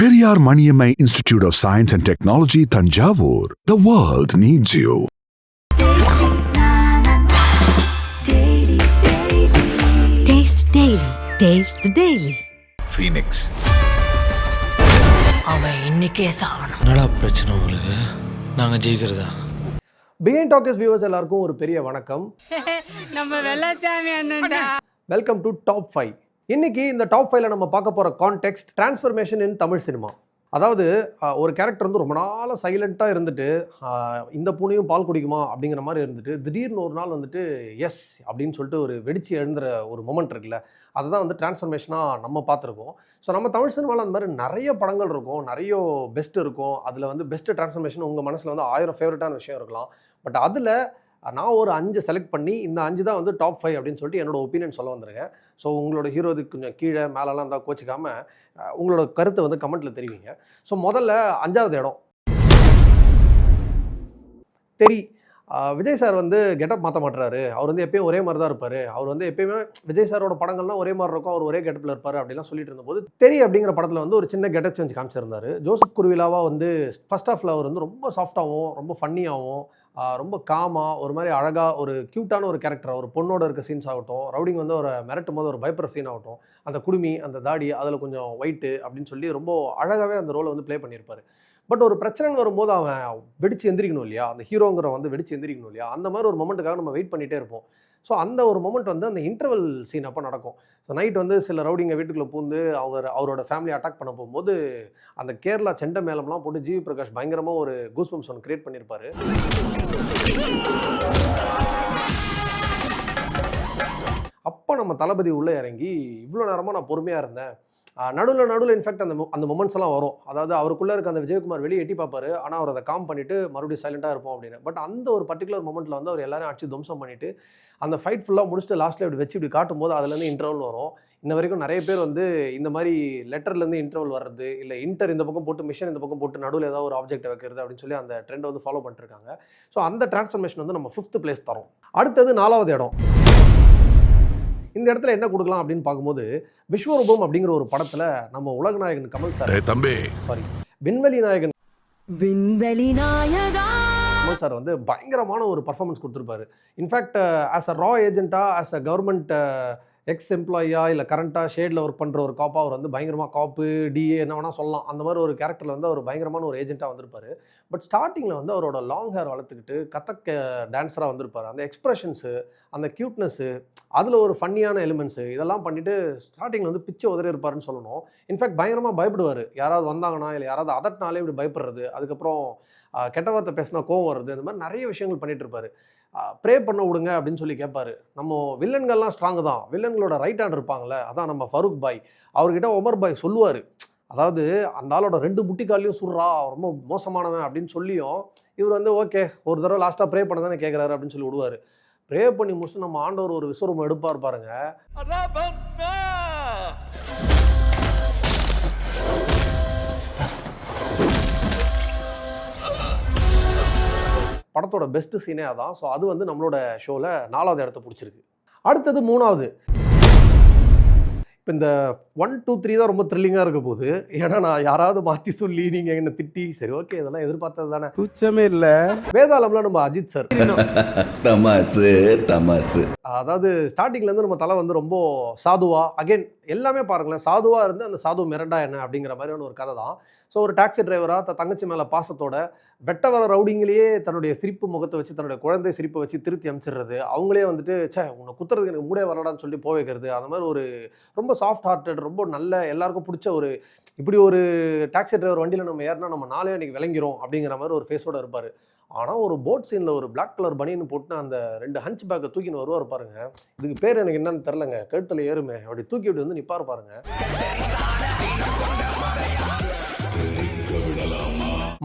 Periyar Maniammai Institute of Science and Technology, Thanjavur. The world needs you. Taste Daily. Taste the Daily. Phoenix. அவன் இன்னைக்கே சாவணும். என்னடா பிரச்சனை உங்களுக்கு? நாங்க ஜெயிக்கிறதா? பிஹைண்ட் டாக்கர்ஸ் வியூவர்ஸ் எல்லாருக்கும் ஒரு பெரிய வணக்கம். நம்ம வெள்ளச்சாமி அண்ணன்டா. Welcome to top 5. இன்னைக்கு இந்த டாப் 5ல நம்ம பார்க்க போற context transformation in Tamil cinema. அதாவது ஒரு கேரக்டர் வந்து ரொம்ப நாளாக சைலண்ட்டாக இருந்துட்டு இந்த பூனையும் பால் குடிக்குமா அப்படிங்கிற மாதிரி இருந்துட்டு திடீர்னு ஒரு நாள் வந்துட்டு எஸ் அப்படின்னு சொல்லிட்டு ஒரு வெடிச்சு எழுந்துற ஒரு மொமெண்ட் இருக்குல்ல, அதுதான் வந்து டிரான்ஸ்ஃபர்மேஷனாக நம்ம பார்த்துருக்கோம். ஸோ நம்ம தமிழ் சினிமாவில் அந்த மாதிரி நிறைய படங்கள் இருக்கும், நிறைய பெஸ்ட் இருக்கும். அதில் வந்து பெஸ்ட்டு டிரான்ஸ்ஃபர்மேஷன் உங்கள் மனசில் வந்து 1000 ஃபேவரட்டான விஷயம் இருக்கலாம். பட் அதில் நான் ஒரு 5 செலக்ட் பண்ணி இந்த 5 தான் வந்து டாப் 5 அப்படின்னு சொல்லிட்டு என்னோட ஒப்பீனியன் சொல்ல வந்துருக்கேன். ஸோ உங்களோட ஹீரோதுக்கு கொஞ்சம் கீழே மேலெல்லாம் இருந்தால் கோச்சிக்காமல் உங்களோட கருத்தை வந்து கமெண்ட்டில் தெரிவிங்க. ஸோ முதல்ல 5வது இடம் தெரி. விஜய் சார் வந்து கெட்டப் மாற்ற மாட்டுறாரு. அவர் வந்து எப்பயும் ஒரே மாதிரி தான் இருப்பார். அவர் வந்து எப்பயுமே விஜய் சாரோட படங்கள்லாம் ஒரே மாதிரி இருக்கும், அவர் ஒரே கெட்டப்பில் இருப்பார் அப்படிலாம் சொல்லிட்டு இருந்தபோது தெரி அப்படிங்கிற படத்தில் வந்து ஒரு சின்ன கெட்டப் சேஞ்ச் காமிச்சிருந்தாரு. ஜோசப் குருவிலாவா வந்து ஃபர்ஸ்ட் ஹாஃபில் அவர் வந்து ரொம்ப சாஃப்டாகவும் ரொம்ப ஃபன்னியாகவும் ரொம்ப காமாக ஒரு மாதிரி அழகாக ஒரு க்யூட்டான ஒரு கேரக்டர், ஒரு பொண்ணோட இருக்க சீன்ஸ் ஆகட்டும், ரவுடிங் வந்து ஒரு மிரட்டும் போது ஒரு பயப்படுற சீன் ஆகட்டும், அந்த குடுமி அந்த தாடி அதில் கொஞ்சம் ஒயிட்டு அப்படின்னு சொல்லி ரொம்ப அழகாகவே அந்த ரோலை வந்து ப்ளே பண்ணியிருப்பார். பட் ஒரு பிரச்சனைன்னு வரும்போது அவன் வெடிச்சு எந்திரிக்கணும் இல்லையா, அந்த ஹீரோங்கிற வந்து வெடிச்சு எந்திரிக்கணும் இல்லையா, அந்த மாதிரி ஒரு மொமெண்ட்டுக்காக நம்ம வெயிட் பண்ணிகிட்டே இருப்போம். ஸோ அந்த ஒரு மொமெண்ட் வந்து அந்த இன்டர்வல் சீன் அப்போ நடக்கும். ஸோ நைட் வந்து சில ரவுடிங்க வீட்டுக்குள்ளே பூந்து அவரோட ஃபேமிலி அட்டாக் பண்ண போகும்போது அந்த கேரளா செண்டை மேளம்லாம் போட்டு ஜிவி பிரகாஷ் பயங்கரமாக ஒரு கூஸ்பம்ஸ் ஒன்று கிரியேட் பண்ணியிருப்பாரு. அப்போ நம்ம தளபதி உள்ளே இறங்கி இவ்வளோ நேரமாக நான் பொறுமையாக இருந்தேன், நடுவில் இன்ஃபேக்ட் அந்த மொமெண்ட்ஸ் எல்லாம் வரும். அதாவது அவருக்குள்ளே இருக்க அந்த விஜயகுமார் வெளியே எட்டி பார்ப்பாரு, ஆனால் அவர் அதை காம் பண்ணிவிட்டு மறுபடியும் சைலண்ட்டாக இருப்போம் அப்படின்னு. பட் அந்த ஒரு பர்டிகுலர் மொமெண்ட்டில் வந்து அவர் எல்லாரும் அடிச்சு துவம்சம் பண்ணிவிட்டு அந்த ஃபைட் ஃபுல்லாக முடிச்சுட்டு லாஸ்ட்டில் இப்படி வச்சு இப்படி காட்டும்போது அதுலேருந்து இன்டர்வல் வரும். இன்ன வரைக்கும் நிறைய பேர் வந்து இந்த மாதிரி லெட்டர்லேருந்து இன்டர்வல் வர்றது, இல்லை இன்டர் இந்த பக்கம் போட்டு மிஷன் இந்த பக்கம் போட்டு நடுவில் ஏதாவது ஒரு ஆப்ஜெக்ட் வைக்கிறது அப்படின்னு சொல்லி அந்த ட்ரெண்டை வந்து ஃபாலோ பண்ணிருக்காங்க. ஸோ அந்த டிரான்ஸ்ஃபர்மேஷன் வந்து நம்ம 5th பிளேஸ் தரோம். அடுத்தது 4வது இடம். இந்த இடத்துல என்ன கொடுக்கலாம் அப்படின்னு பார்க்கும்போது விஸ்வரூபம் அப்படிங்கிற ஒரு படத்துல நம்ம உலகநாயகன் கமல் சார் விண்வெளி நாயகன் கமல் சார் வந்து பயங்கரமான ஒரு பர்ஃபார்மன்ஸ் கொடுத்துருப்பாரு. இன்ஃபேக்ட் ஆஸ் அ ரா ஏஜென்ட்டா, ஆஸ் அ கவர்மெண்ட் எக்ஸ் எம்ப்ளாயியா, இல்லை கரண்ட்டாக ஷேடில் ஒர்க் பண்ணுற ஒரு காப்பாக அவர் வந்து பயங்கரமாக காப்பு டிஏ என்ன வேணால் சொல்லலாம், அந்த மாதிரி ஒரு கேரக்டரில் வந்து அவர் பயங்கரமான ஒரு ஏஜென்ட்டாக வந்திருப்பார். பட் ஸ்டார்டிங்கில் வந்து அவரோட லாங் ஹேர் வளர்த்துக்கிட்டு கதக் டான்ஸராக வந்திருப்பார். அந்த எக்ஸ்ப்ரெஷன்ஸு, அந்த க்யூட்னஸ்ஸு, அதில் ஒரு ஃபன்னியான எலிமெண்ட்ஸு இதெல்லாம் பண்ணிவிட்டு ஸ்டார்டிங்கில் வந்து பிச்சை உதறி இருப்பாருன்னு சொல்லணும். இன்ஃபேக்ட் பயங்கரமாக பயப்படுவார். யாராவது வந்தாங்கன்னா இல்லை யாராவது அதட்டினாலே இப்படி பயப்படுறது, அதுக்கப்புறம் கெட்ட வார்த்தை பேசினா கோவம் வருது, இந்த மாதிரி நிறைய விஷயங்கள் பண்ணிகிட்டு இருப்பார். ப்ரே பண்ண விடுங்க அப்படின்னு சொல்லி கேட்பாரு. நம்ம வில்லன்கள்லாம் ஸ்ட்ராங்கு தான், வில்லன்களோட ரைட் ஹேண்ட் இருப்பாங்கள்ல, அதான் நம்ம ஃபரூக் பாய், அவர்கிட்ட ஒமர் பாய் சொல்லுவார், அதாவது அந்த ஆளோட 2 முட்டிக்காலையும் சுடுறா, ரொம்ப மோசமானவன் அப்படின்னு சொல்லியும் இவர் வந்து ஓகே ஒரு தடவை லாஸ்ட்டாக ப்ரே பண்ண தானே கேட்குறாரு அப்படின்னு சொல்லி விடுவார். ப்ரே பண்ணி முடிச்சு நம்ம ஆண்டவர் ஒரு விஸ்வரூபம் எடுப்பார் பாருங்க. படத்தோட பெஸ்ட் சீனே அதான். ஸோ அது வந்து நம்மளோட ஷோவில் 4வது இடத்த பிடிச்சிருக்கு. அடுத்தது 3வது. இப்போ இந்த 1, 2, 3 தான் ரொம்ப த்ரில்லிங்காக இருக்க போகுது. ஏன்னா நான் யாராவது மாற்றி சொல்லி நீங்கள் என்ன திட்டி சரி ஓகே இதெல்லாம் எதிர்பார்த்தது தானே, கூச்சமே இல்லை. வேதாளம்ல நம்ம அஜித் சார் தமாசு. அதாவது ஸ்டார்டிங்லேருந்து நம்ம தலை வந்து ரொம்ப சாதுவா, அகைன் எல்லாமே பாருங்களேன், சாதுவாக இருந்து அந்த சாது மிரண்டா என்ன அப்படிங்கிற மாதிரியான ஒரு கதை தான். ஸோ ஒரு டாக்ஸி டிரைவராக தங்கச்சி மேலே பாசத்தோட வெட்ட வர ரவுடிங்களையே தன்னுடைய சிரிப்பு முகத்தை வச்சு தன்னுடைய குழந்தை சிரிப்பை வச்சு திருத்தி அமைச்சிடுறது, அவங்களே வந்துட்டு உன்னை குத்துறதுக்கு எனக்கு மூடே வரடான்னு சொல்லி போக வைக்கிறது, அந்த மாதிரி ஒரு ரொம்ப சாஃப்ட் ஹார்ட்டட், ரொம்ப நல்ல எல்லாருக்கும் பிடிச்ச ஒரு இப்படி ஒரு டாக்ஸி டிரைவர் வண்டியில் நம்ம ஏறினா நம்ம நாளே அன்றைக்கி விளங்கிறோம் அப்படிங்கிற மாதிரி ஒரு ஃபேஸோடு இருப்பார். ஆனால் ஒரு போட் சீனில் ஒரு பிளாக் கலர் பனியன் போட்டு அந்த 2 ஹஞ்ச் பேக்கை தூக்கின்னு வருவார் பாருங்க. இதுக்கு பேர் எனக்கு என்னன்னு தெரிலங்க, கழுத்தில் ஏறுமே, அப்படி தூக்கி இப்படி வந்து நிற்பார் பாருங்க.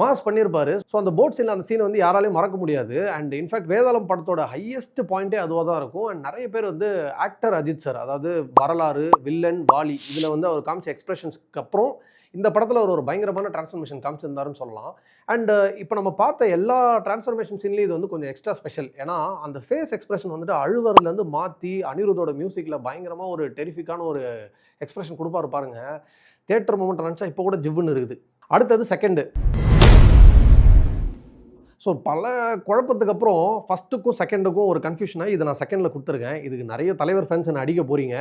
மாஸ் பண்ணியிருப்பாரு. ஸோ அந்த போட் சீனில் அந்த சீனை வந்து யாராலையும் மறக்க முடியாது. அண்ட் இன்ஃபேக்ட் வேதாளம் படத்தோட ஹையஸ்ட் பாயிண்டே அதுவாக தான் இருக்கும். அண்ட் நிறைய பேர் வந்து ஆக்டர் அஜித் சார், அதாவது வரலாறு, வில்லன், வாலி, இதில் வந்து அவர் காமிச்ச எக்ஸ்பிரஷன்ஸ்க்கு அப்புறம் இந்த படத்தில் ஒரு பயங்கரமான டிரான்ஸ்ஃபர்மேஷன் காமிச்சிருந்தாருன்னு சொல்லலாம். அண்ட் இப்போ நம்ம பார்த்த எல்லா டிரான்ஸ்ஃபர்மேஷன் சீன்லேயும் இது வந்து கொஞ்சம் எக்ஸ்ட்ரா ஸ்பெஷல். ஏன்னா அந்த ஃபேஸ் எக்ஸ்பிரஷன் வந்துட்டு அழுவதுலேருந்து மாற்றி அனிருத்தோட மியூசிக்கில் பயங்கரமாக ஒரு டெரிஃபிக்கான ஒரு எக்ஸ்பிரஷன் கொடுப்பாரு பாருங்க. தியேட்டர் மூமெண்ட் நினச்சா இப்போ கூட ஜிவ்வுன்னு இருக்குது. அடுத்தது செகண்டு. ஸோ பல குழப்பத்துக்கு அப்புறம் ஃபஸ்ட்டுக்கும் செகண்டுக்கும் ஒரு கன்ஃபியூஷனாக இதை நான் செகண்டில் கொடுத்துருக்கேன். இதுக்கு நிறைய தலைவர் ஃபேன்ஸ் என்னை அடிக்க போகிறீங்க.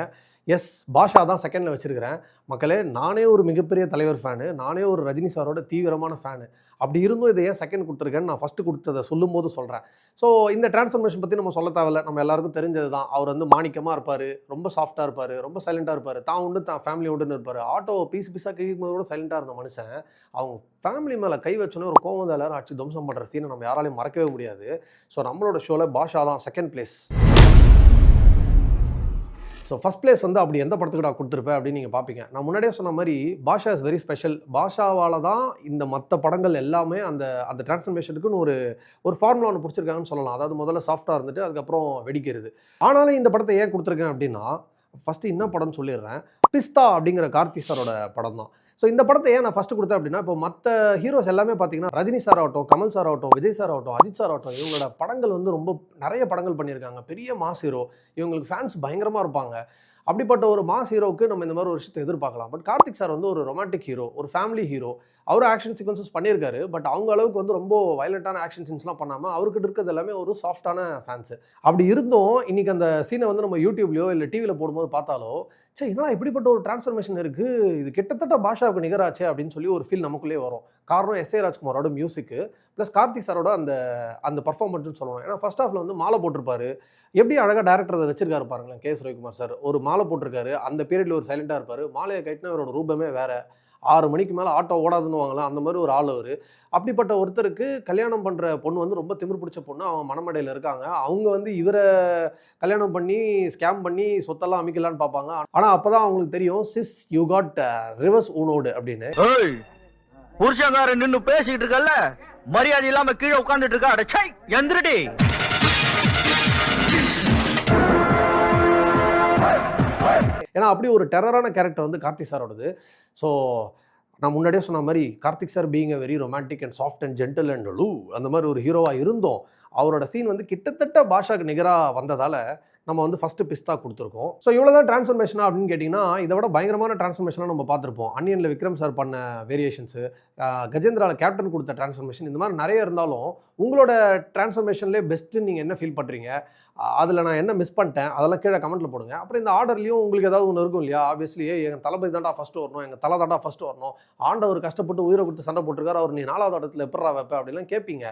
எஸ், பாஷா தான் செகண்டில் வச்சுருக்கிறேன். மக்களே, நானே ஒரு மிகப்பெரிய தலைவர் ஃபேனு, நானே ஒரு ரஜினி சாரோட தீவிரமான ஃபேனு. அப்படி இருந்தும் இதை ஏன் செகண்ட் கொடுத்துருக்கேன்னு நான் ஃபஸ்ட்டு கொடுத்ததை சொல்லும் போது சொல்கிறேன். ஸோ இந்த டிரான்ஸ்ஃபர்மேஷன் பற்றி நம்ம சொல்ல தேவையில்ல, நம்ம எல்லாருக்கும் தெரிஞ்சது தான். அவர் வந்து மாணிக்கமாக இருப்பார், ரொம்ப சாஃப்ட்டாக இருப்பார், ரொம்ப சைலண்ட்டாக இருப்பார், தான் உண்டு தான் ஃபேமிலி உண்டுன்னு இருப்பார். ஆட்டோ பீஸாக கிழிக்கும் போது கூட சைலண்ட்டாக இருந்த மனுஷன் அவங்க ஃபேமிலி மேலே கை வச்சோன்னே ஒரு கோவம் வந்து எல்லாரும் அடிச்சு துவம்சம் பண்ணுற சீனை நம்ம யாராலையும் மறக்கவே முடியாது. ஸோ நம்மளோட ஷோவில் பாஷா தான் second place. So first place வந்து அப்படி எந்த படத்துக்கு நான் கொடுத்துருப்பேன் அப்படின்னு நீங்கள் பார்ப்பீங்க. நான் முன்னாடியே சொன்ன மாதிரி பாஷா இஸ் வெரி ஸ்பெஷல். பாஷாவால் தான் இந்த மற்ற படங்கள் எல்லாமே அந்த அந்த டிரான்ஸ்ஃபர்மேஷனுக்குன்னு ஒரு ஃபார்முலா ஒன்று பிடிச்சிருக்காங்கன்னு சொல்லலாம். அதாவது முதல்ல சாஃப்ட்டாக இருந்துட்டு அதுக்கப்புறம் வெடிக்கிறது. ஆனாலும் இந்த படத்தை ஏன் கொடுத்துருக்கேன் அப்படின்னா, ஃபஸ்ட்டு என்ன படம்னு சொல்லிடுறேன். பிஸ்தா அப்படிங்கிற கார்த்தி சாரோட படம் தான். ஸோ இந்த படத்தை ஏன் நான் ஃபஸ்ட்டு கொடுத்தேன் அப்படின்னா, இப்போ மற்ற ஹீரோஸ் எல்லாமே பார்த்தீங்கன்னா ரஜினி சார் ஆகட்டும், கமல் சார் ஆகட்டும், விஜய் சார் ஆகட்டும், அஜித் சார் ஆகட்டும், இவங்களோட படங்கள் வந்து ரொம்ப நிறைய படங்கள் பண்ணியிருக்காங்க. பெரிய மாஸ் ஹீரோ, இவங்களுக்கு ஃபேன்ஸ் பயங்கரமாக இருப்பாங்க. அப்படிப்பட்ட ஒரு மாஸ் ஹீரோவுக்கு நம்ம இந்த மாதிரி ஒரு விஷயத்தை எதிர்பார்க்கலாம். பட் கார்த்திக் சார் வந்து ஒரு ரொமான்டிக் ஹீரோ, ஒரு ஃபேமிலி ஹீரோ. அவர் ஆக்ஷன் சீக்வன்சஸ் பண்ணியிருக்காரு. பட் அவங்க அளவுக்கு வந்து ரொம்ப வயலண்ட்டான ஆக்ஷன் சீன்ஸ்லாம் பண்ணாமல் அவர்கிட்ட இருக்கிறது எல்லாமே ஒரு சாஃப்டான ஃபேன்ஸு. அப்படி இருந்தும் இன்றைக்கி அந்த சீனை வந்து நம்ம யூடியூப்லையோ இல்லை டிவியில் போடும்போது பார்த்தாலோ, சரி என்னடா இப்படிப்பட்ட ஒரு டிரான்ஸ்ஃபர்மேஷன் இருக்குது, இது கிட்டத்தட்ட பாஷாவுக்கு நிகராச்சே அப்படின்னு சொல்லி ஒரு ஃபீல் நமக்குள்ளேயே வரும். காரணம் எஸ்.ஏ. ராஜ்குமாரோட மியூசிக்கு ப்ளஸ் கார்த்திக் சாரோட அந்த பர்ஃபார்மன்ஸ்னு சொல்லணும். ஏன்னா ஃபர்ஸ்ட் ஹாஃபில் வந்து மாலை போட்டிருப்பாரு. எப்படி அழகாக டேரக்டர் அதை வச்சிருக்காரு பாருங்களேன். கே.எஸ். ரவிக்குமார் சார் ஒரு மாலை போட்டிருக்காரு. அந்த பீரியடில் ஒரு சைலண்டாக இருப்பார். மாலையை கட்டினா அவரோட ரூபமே வேறு. 6 மணிக்கு மேலே ஆட்டோ ஓடாதுன்னு வாங்கலாம், அந்த மாதிரி ஒரு ஆள் அவர். அப்படிப்பட்ட ஒருத்தருக்கு கல்யாணம் பண்ணுற பொண்ணு வந்து ரொம்ப திமிர் பிடிச்ச பொண்ணு, அவங்க மனமடையில் இருக்காங்க. அவங்க வந்து இவரை கல்யாணம் பண்ணி ஸ்கேம் பண்ணி சொத்தெல்லாம் அமைக்கலான்னு பார்ப்பாங்க. ஆனால் அப்போ தான் அவங்களுக்கு தெரியும், சிஸ் யூ காட் ரிவர்ஸ் ஊனோடு அப்படின்னு. புருஷங்காரன் நின்று பேசிக்கிட்டு இருக்கல்ல, மரியாதை இல்லாமல் கீழே உட்காந்துட்டு இருக்கா. அடச்சை எந்திரடி. ஏன்னா அப்படி ஒரு டெரரான கேரக்டர் வந்து கார்த்திக் சாரோடது. ஸோ நான் முன்னாடியே சொன்ன மாதிரி Karthik sir being a very romantic and soft and gentle and அந்த மாதிரி ஒரு ஹீரோவாக இருந்தோம். அவரோட சீன் வந்து கிட்டத்தட்ட பாஷாக்கு நிகராக வந்ததால் நம்ம வந்து ஃபஸ்ட்டு பிஸ்தா கொடுத்துருக்கோம். ஸோ இவ்வளோ தான் டிரான்ஸ்ஃபர்மேஷனா அப்படின்னு கேட்டிங்கன்னா, இதை விட பயங்கரமான டிரான்ஸ்ஃபர்மேஷனாக நம்ம பார்த்துருப்போம். அன்னியனில் விக்ரம் சார் பண்ண வேரியேஷன்ஸு, கஜேந்திராவில் கேப்டன் கொடுத்த டிரான்ஸ்ஃபர்மேஷன், இந்த மாதிரி நிறைய இருந்தாலும் உங்களோட டிரான்ஸ்ஃபர்மேஷன்லேயே பெஸ்ட்டுன்னு நீங்கள் என்ன ஃபீல் பண்ணுறீங்க, அதில் நான் என்ன மிஸ் பண்ணிட்டேன், அதெல்லாம் கீழே கமெண்ட்டில் போடுங்க. அப்புறம் இந்த ஆர்டர்லையும் உங்களுக்கு ஏதாவது ஒன்று இருக்கும் இல்லையா, ஆப்வியஸ்லி எங்கள் தளபதி தாண்டா ஃபஸ்ட்டு வரணும், எங்கள் தலை தாண்டா ஃபஸ்ட்டு வரணும், ஆண்டவர் கஷ்டப்பட்டு உயிரை கொடுத்து சண்டை போட்டிருக்காரு, அவர் நீ 4வது இடத்துல எப்படா வைப்ப அப்படிலாம் கேட்பீங்க.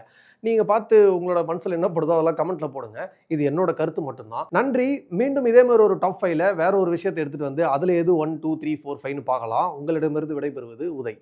நீங்கள் பார்த்து உங்களோட மனசில் என்ன படுதோ அதெல்லாம் கமெண்ட்டில் போடுங்க. இது என்னோட கருத்து மட்டும்தான். நன்றி. மீண்டும் இதே மாதிரி ஒரு டாப் 5ல வேற ஒரு விஷயத்தை எடுத்துகிட்டு வந்து அதில் எது 1, 2, 3, 4, 5ன்னு பார்க்கலாம். உங்களிடமிருந்து விடைபெறுவது உதய்.